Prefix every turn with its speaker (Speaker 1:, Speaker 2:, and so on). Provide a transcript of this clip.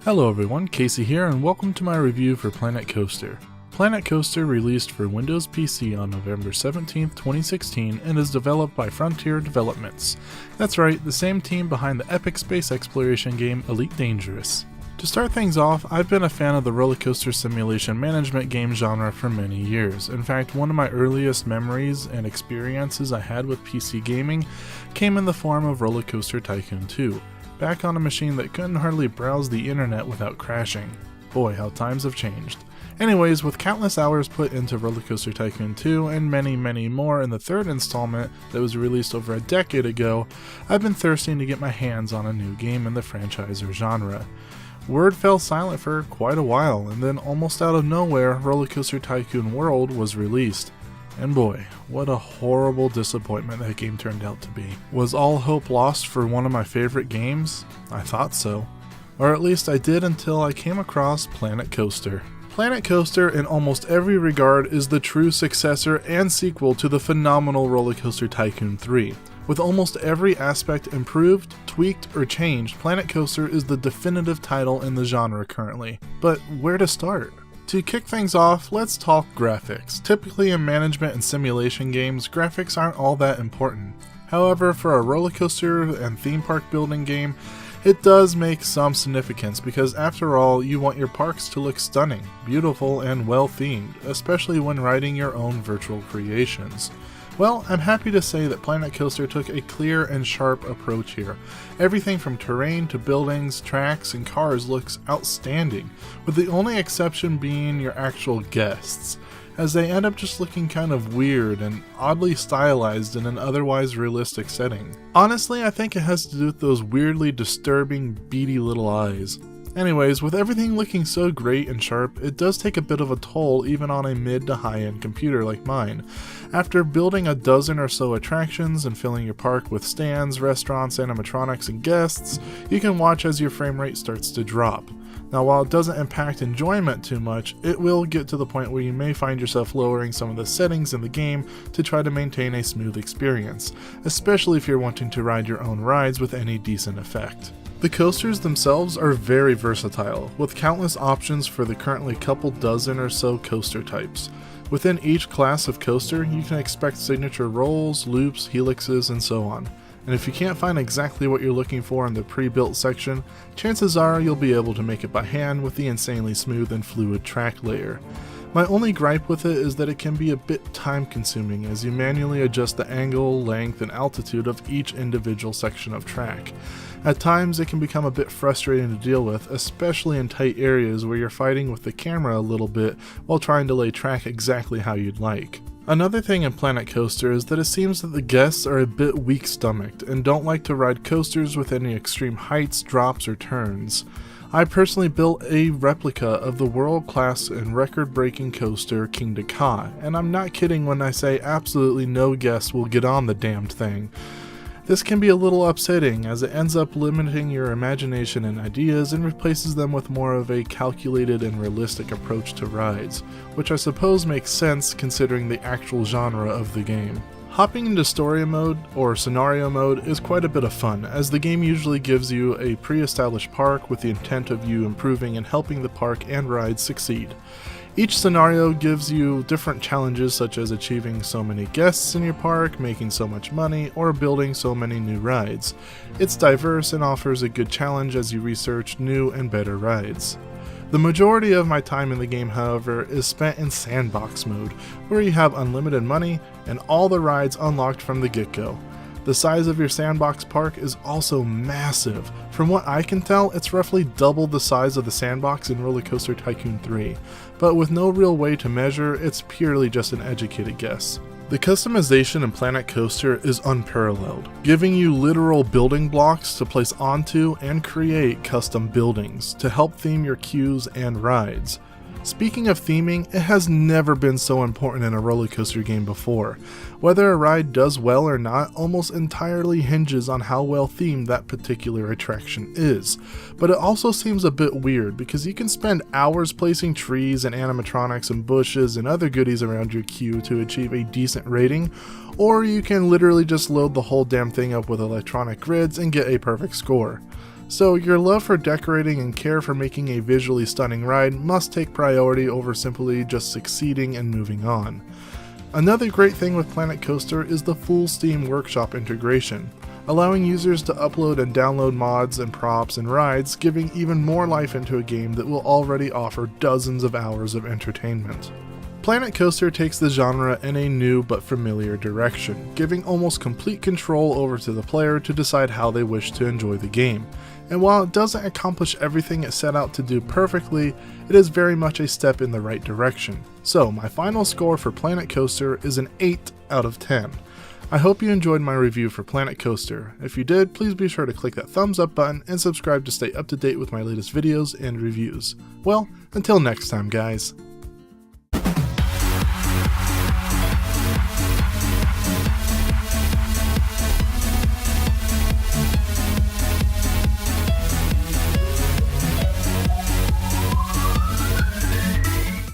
Speaker 1: Hello everyone, Casey here, and welcome to my review for Planet Coaster. Planet Coaster released for Windows PC on November 17, 2016 and is developed by Frontier Developments. That's right, the same team behind the epic space exploration game Elite Dangerous. To start things off, I've been a fan of the rollercoaster simulation management game genre for many years. In fact, one of my earliest memories and experiences I had with PC gaming came in the form of Rollercoaster Tycoon 2, back on a machine that couldn't hardly browse the internet without crashing. Boy, how times have changed. Anyways, with countless hours put into Rollercoaster Tycoon 2 and many more in the third installment that was released over a decade ago, I've been thirsting to get my hands on a new game in the franchise or genre. Word fell silent for quite a while, and then almost out of nowhere, Rollercoaster Tycoon World was released. And boy, what a horrible disappointment that game turned out to be. Was all hope lost for one of my favorite games? I thought so. Or at least I did until I came across Planet Coaster. Planet Coaster in almost every regard is the true successor and sequel to the phenomenal Rollercoaster Tycoon 3. With almost every aspect improved, tweaked, or changed, Planet Coaster is the definitive title in the genre currently. But where to start? To kick things off, let's talk graphics. Typically in management and simulation games, graphics aren't all that important. However, for a roller coaster and theme park building game, it does make some significance because after all, you want your parks to look stunning, beautiful, and well themed, especially when writing your own virtual creations. Well, I'm happy to say that Planet Coaster took a clear and sharp approach here. Everything from terrain to buildings, tracks, and cars looks outstanding, with the only exception being your actual guests, as they end up just looking kind of weird and oddly stylized in an otherwise realistic setting. Honestly, I think it has to do with those weirdly disturbing, beady little eyes. Anyways, with everything looking so great and sharp, it does take a bit of a toll even on a mid to high-end computer like mine. After building a dozen or so attractions and filling your park with stands, restaurants, animatronics, and guests, you can watch as your frame rate starts to drop. Now, while it doesn't impact enjoyment too much, it will get to the point where you may find yourself lowering some of the settings in the game to try to maintain a smooth experience, especially if you're wanting to ride your own rides with any decent effect. The coasters themselves are very versatile, with countless options for the currently couple dozen or so coaster types. Within each class of coaster, you can expect signature rolls, loops, helixes, and so on. And if you can't find exactly what you're looking for in the pre-built section, chances are you'll be able to make it by hand with the insanely smooth and fluid track layer. My only gripe with it is that it can be a bit time consuming as you manually adjust the angle, length, and altitude of each individual section of track. At times it can become a bit frustrating to deal with, especially in tight areas where you're fighting with the camera a little bit while trying to lay track exactly how you'd like. Another thing in Planet Coaster is that it seems that the guests are a bit weak-stomached and don't like to ride coasters with any extreme heights, drops, or turns. I personally built a replica of the world-class and record-breaking coaster King Ka, and I'm not kidding when I say absolutely no guest will get on the damned thing. This can be a little upsetting as it ends up limiting your imagination and ideas and replaces them with more of a calculated and realistic approach to rides, which I suppose makes sense considering the actual genre of the game. Hopping into story mode, or scenario mode, is quite a bit of fun, as the game usually gives you a pre-established park with the intent of you improving and helping the park and rides succeed. Each scenario gives you different challenges such as achieving so many guests in your park, making so much money, or building so many new rides. It's diverse and offers a good challenge as you research new and better rides. The majority of my time in the game, however, is spent in sandbox mode, where you have unlimited money and all the rides unlocked from the get-go. The size of your sandbox park is also massive. From what I can tell, it's roughly double the size of the sandbox in Rollercoaster Tycoon 3, but with no real way to measure, it's purely just an educated guess. The customization in Planet Coaster is unparalleled, giving you literal building blocks to place onto and create custom buildings to help theme your queues and rides. Speaking of theming, it has never been so important in a roller coaster game before. Whether a ride does well or not almost entirely hinges on how well themed that particular attraction is. But it also seems a bit weird because you can spend hours placing trees and animatronics and bushes and other goodies around your queue to achieve a decent rating, or you can literally just load the whole damn thing up with electronic grids and get a perfect score. So your love for decorating and care for making a visually stunning ride must take priority over simply just succeeding and moving on. Another great thing with Planet Coaster is the full Steam Workshop integration, allowing users to upload and download mods and props and rides, giving even more life into a game that will already offer dozens of hours of entertainment. Planet Coaster takes the genre in a new but familiar direction, giving almost complete control over to the player to decide how they wish to enjoy the game. And while it doesn't accomplish everything it set out to do perfectly, it is very much a step in the right direction. So my final score for Planet Coaster is an 8 out of 10. I hope you enjoyed my review for Planet Coaster. If you did, please be sure to click that thumbs up button and subscribe to stay up to date with my latest videos and reviews. Well, until next time guys.